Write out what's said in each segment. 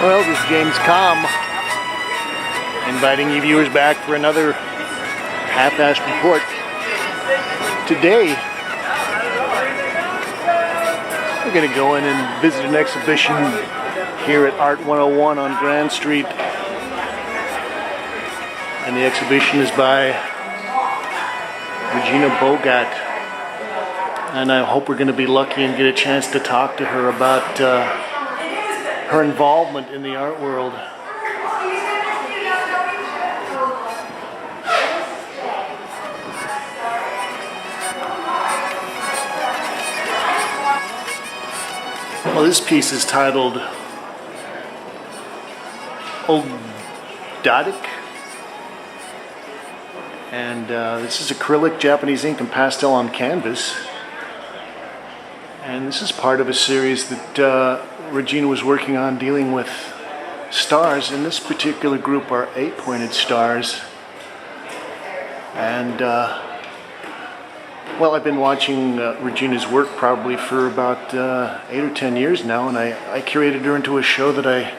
Well, this is James Kalm, inviting you viewers back for another half-assed report. Today, we're going to go in and visit an exhibition here at Art 101 on Grand Street. And the exhibition is by Regina Bogat. And I hope we're going to be lucky and get a chance to talk to her about her involvement in the art world. Well, this piece is titled Evocative, and this is acrylic, Japanese ink, and pastel on canvas. And this is part of a series that Regina was working on dealing with stars. In this particular group are 8-pointed stars. And well, I've been watching Regina's work probably for about 8 or 10 years now, and I curated her into a show that I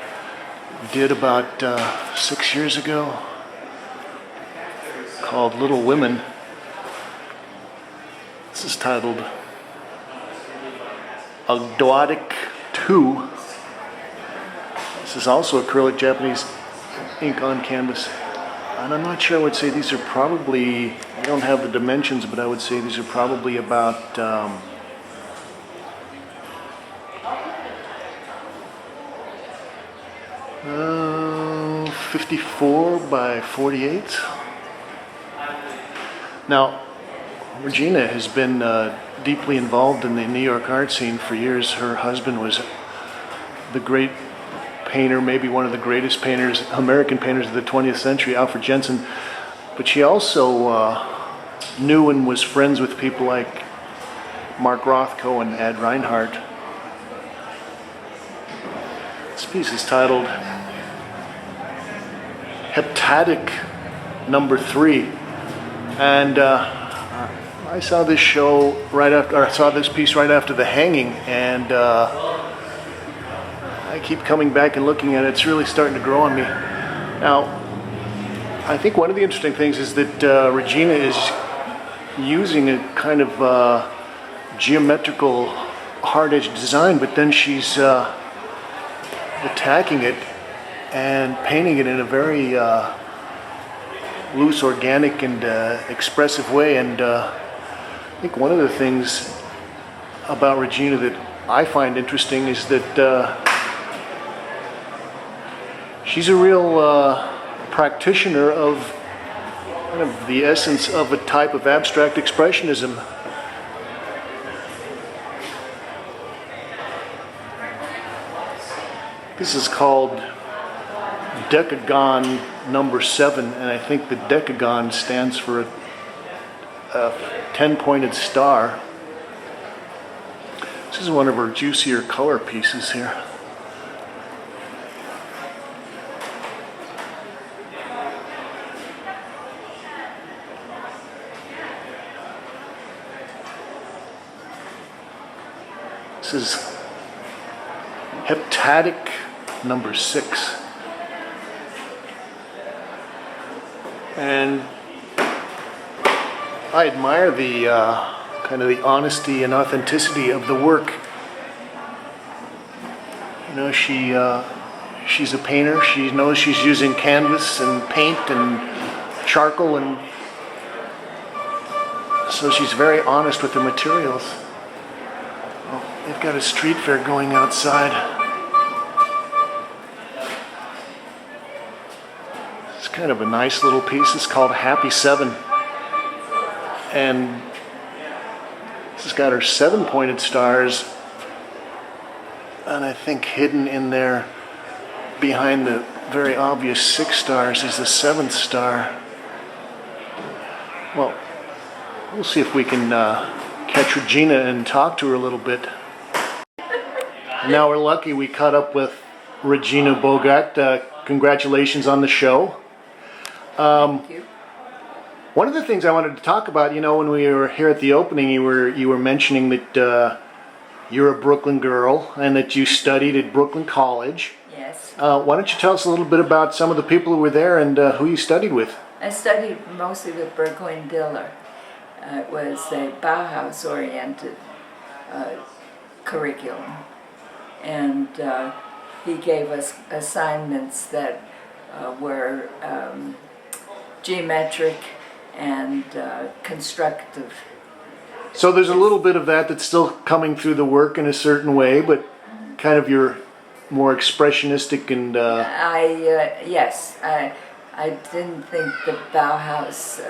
did about 6 years ago called Little Women. This is titled Evocative 2. This is also acrylic, Japanese ink on canvas. And I'm not sure, I would say these are probably, I don't have the dimensions, but I would say these are probably about 54 by 48. Now, Regina has been deeply involved in the New York art scene for years. Her husband was the great painter, maybe one of the greatest painters, American painters of the 20th century, Alfred Jensen. But she also knew and was friends with people like Mark Rothko and Ad Reinhardt. This piece is titled Heptatic Number 3. And I saw this show right after, or I saw this piece right after the hanging, and I keep coming back and looking at it. It's really starting to grow on me. Now, I think one of the interesting things is that Regina is using a kind of geometrical hard-edged design, but then she's attacking it and painting it in a very loose, organic, and expressive way. And I think one of the things about Regina that I find interesting is that she's a real practitioner of kind of the essence of a type of abstract expressionism. This is called Decagon number 7, and I think the decagon stands for a 10-pointed star. This is one of her juicier color pieces here. This is Heptatic number 6. And I admire the kind of the honesty and authenticity of the work. You know, she's a painter. She knows she's using canvas and paint and charcoal, and so she's very honest with the materials. Well, they've got a street fair going outside. kind of a nice little piece. It's called Happy Seven. And this has got her 7 pointed stars. And I think hidden in there behind the very obvious 6 stars is the 7th star. Well, we'll see if we can catch Regina and talk to her a little bit. And now we're lucky we caught up with Regina Bogat. Congratulations on the show. Thank you. One of the things I wanted to talk about, you know, when we were here at the opening, you were mentioning that you're a Brooklyn girl and that you studied at Brooklyn College. Yes. Why don't you tell us a little bit about some of the people who were there and who you studied with? I studied mostly with Burgoyne Diller. It was a Bauhaus-oriented curriculum, and he gave us assignments that were geometric and constructive. So there's a little bit of that that's still coming through the work in a certain way, but kind of your more expressionistic and... Yes, I didn't think the Bauhaus,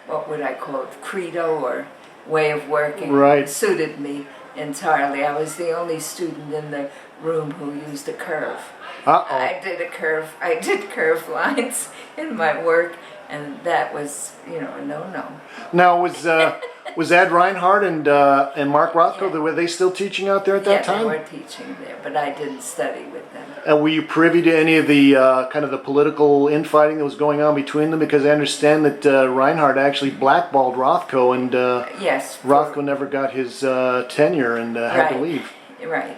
what would I call it, credo or way of working suited me entirely. I was the only student in the room who used a curve. I did curve lines in my work, and that was, you know, a no-no. Now, was Ad Reinhardt and Mark Rothko, were they still teaching out there at that time? Yeah, they were teaching there, but I didn't study with them. And were you privy to any of the kind of the political infighting that was going on between them? Because I understand that Reinhardt actually blackballed Rothko, and yes, Rothko never got his tenure and had to leave. Right.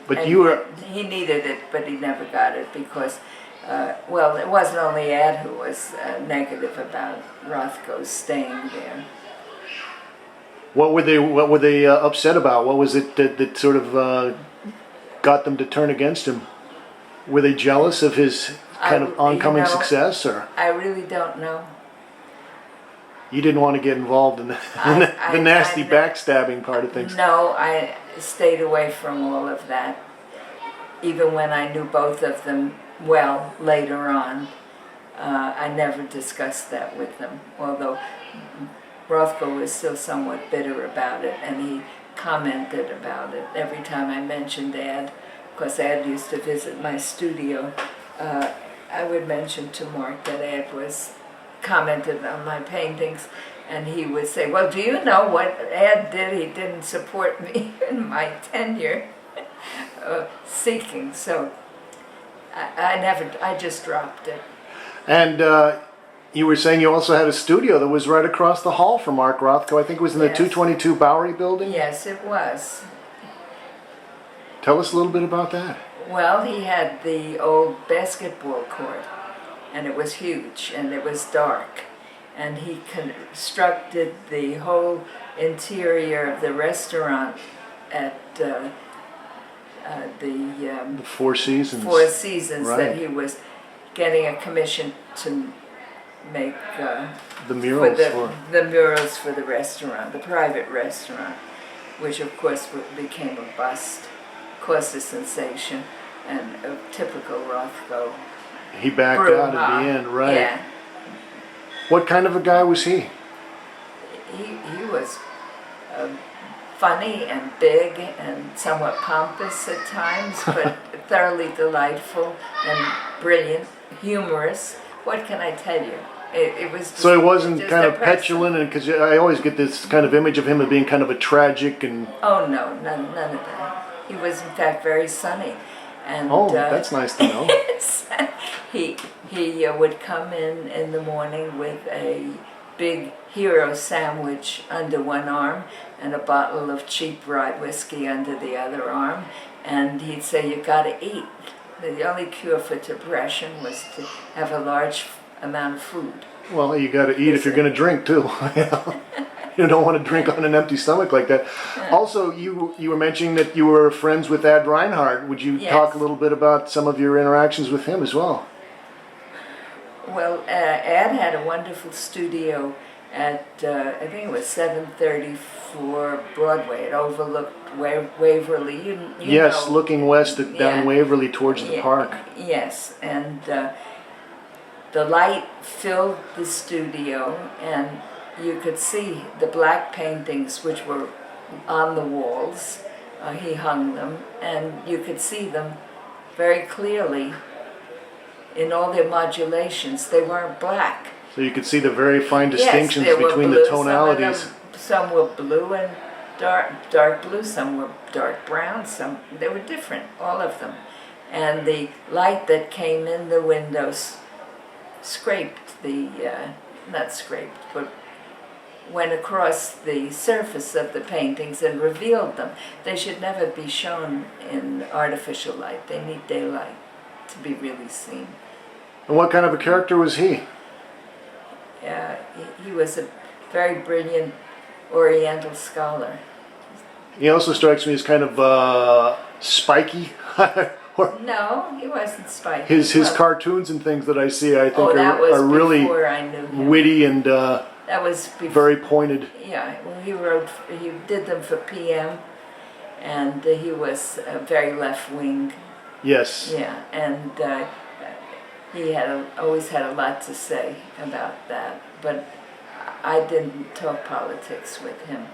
But and you were... He needed it, but he never got it because, well, it wasn't only Ed who was negative about Rothko staying there. What were they upset about? What was it that sort of got them to turn against him? Were they jealous of his kind of oncoming success, or? I really don't know. You didn't want to get involved in the nasty backstabbing part of things. No, I stayed away from all of that. Even when I knew both of them well later on, I never discussed that with them. Although Rothko was still somewhat bitter about it, and he commented about it every time I mentioned Ed. Because Ed used to visit my studio, I would mention to Mark that Ed was commented on my paintings, and he would say, well, do you know what Ed did? He didn't support me in my tenure seeking, so I just dropped it. And you were saying you also had a studio that was right across the hall from Mark Rothko. I think it was in the 222 Bowery building? Yes, it was. Tell us a little bit about that. Well, he had the old basketball court, and it was huge, and it was dark. And he constructed the whole interior of the restaurant at the Four Seasons. Four Seasons, right. That he was getting a commission to make the murals the murals for the restaurant, the private restaurant, which of course became a bust, caused a sensation, and a typical Rothko. He backed out at the end, right? Yeah. What kind of a guy was he? He was funny and big and somewhat pompous at times, but thoroughly delightful and brilliant, humorous. What can I tell you? It was just, so it wasn't kind of petulant, and because I always get this kind of image of him as being kind of a tragic and... Oh no, none of that. He was in fact very sunny. And, that's nice to know. he would come in the morning with a big hero sandwich under one arm and a bottle of cheap rye whiskey under the other arm, and he'd say, you gotta eat. The only cure for depression was to have a large amount of food. Well, you gotta eat if you're gonna drink too. You don't want to drink on an empty stomach like that. Also, you were mentioning that you were friends with Ad Reinhardt. Would you talk a little bit about some of your interactions with him as well? Well, Ad had a wonderful studio at I think it was 734 Broadway. It overlooked Waverly. You Yes, know, looking west down Yeah. Waverly towards the park. Yes, and the light filled the studio, and you could see the black paintings which were on the walls. He hung them, and you could see them very clearly in all their modulations. They weren't black. So you could see the very fine distinctions Yes, they were between blue. the tonalities. Some were blue and dark blue. Some were dark brown. Some they were different, all of them. And the light that came in the windows scraped the not scraped, but went across the surface of the paintings and revealed them. They should never be shown in artificial light. They need daylight to be really seen. And what kind of a character was he? He was a very brilliant Oriental scholar. He also strikes me as kind of spiky. Or No, he wasn't spiky. his Well, cartoons and things that I see, I think that was are really before I knew him. witty and That was before. very pointed. Yeah, well, he did them for PM, and he was very left-wing. Yes. Yeah, and he always had a lot to say about that, but I didn't talk politics with him.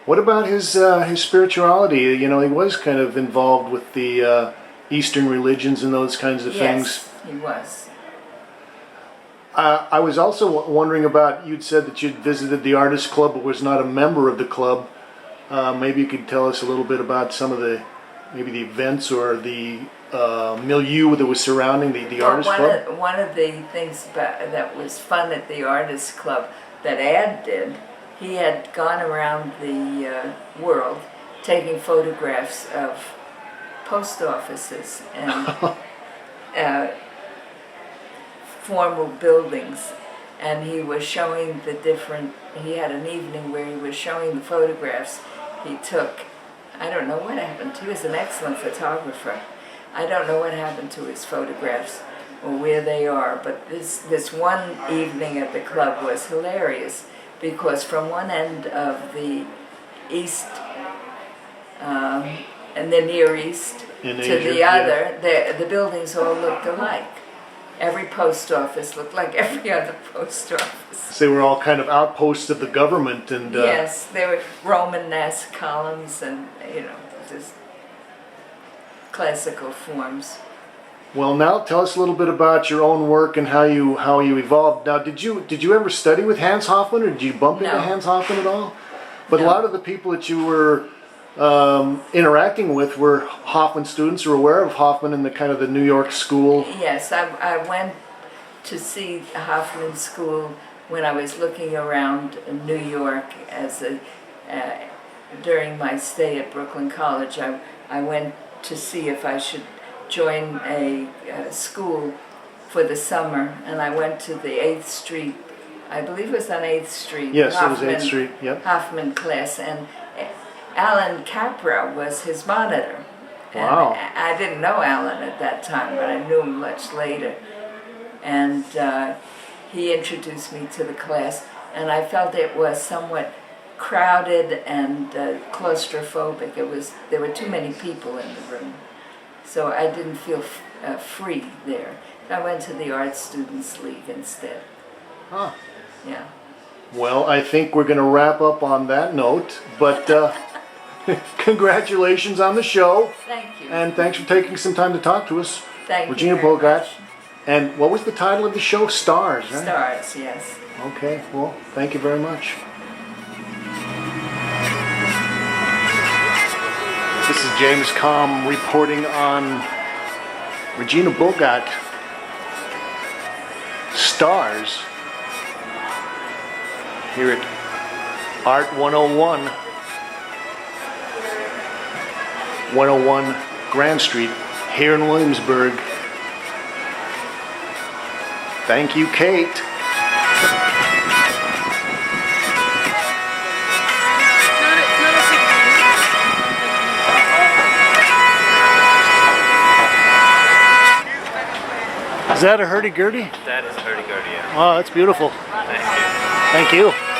What about his spirituality? You know, he was kind of involved with the Eastern religions and those kinds of things. Yes, he was. I was also wondering about, you'd said that you'd visited the Artist Club but was not a member of the club. Maybe you could tell us a little bit about some of the events or the milieu that was surrounding the Artist Club. One of the things that was fun at the Artist Club that Ed did, he had gone around the world taking photographs of post offices and formal buildings, and he was showing he had an evening where he was showing the photographs he took. I don't know what happened. He was an excellent photographer. I don't know what happened to his photographs or where they are, but this one evening at the club was hilarious, because from one end of the East and the Near East In to Asia, the other, the buildings all looked alike. Every post office looked like every other post office. They were all kind of outposts of the government, and Yes, they were Romanesque columns and, just classical forms. well, now tell us a little bit about your own work and how you evolved. Now, did you ever study with Hans Hofmann, or did you bump into No. Hans Hofmann at all? But No. a lot of the people that you were interacting with were Hofmann students, or aware of Hofmann in the kind of the New York school. Yes, I went to see Hoffman School when I was looking around New York during my stay at Brooklyn College. I went to see if I should join a school for the summer, and I went to the 8th Street, I believe it was on 8th Street. Yes, it was 8th Street, yep. Hoffman class, and Alan Capra was his monitor. Wow. And I didn't know Alan at that time, but I knew him much later. And he introduced me to the class, and I felt it was somewhat crowded and claustrophobic. There were too many people in the room, so I didn't feel free there. I went to the Art Students League instead. Huh. Yeah. Well, I think we're going to wrap up on that note, but congratulations on the show, Thank you. and thanks for taking some time to talk to us. Thank Regina you very Bogat. much. And what was the title of the show? Stars, right? Stars, yes. Okay, well, thank you very much. This is James Kalm reporting on Regina Bogat. Stars here at Art 101, 101 Grand Street here in Williamsburg. Thank you, Kate. Is that a hurdy-gurdy? That is hurdy-gurdy, yeah. Oh, that's beautiful. Thank you. Thank you.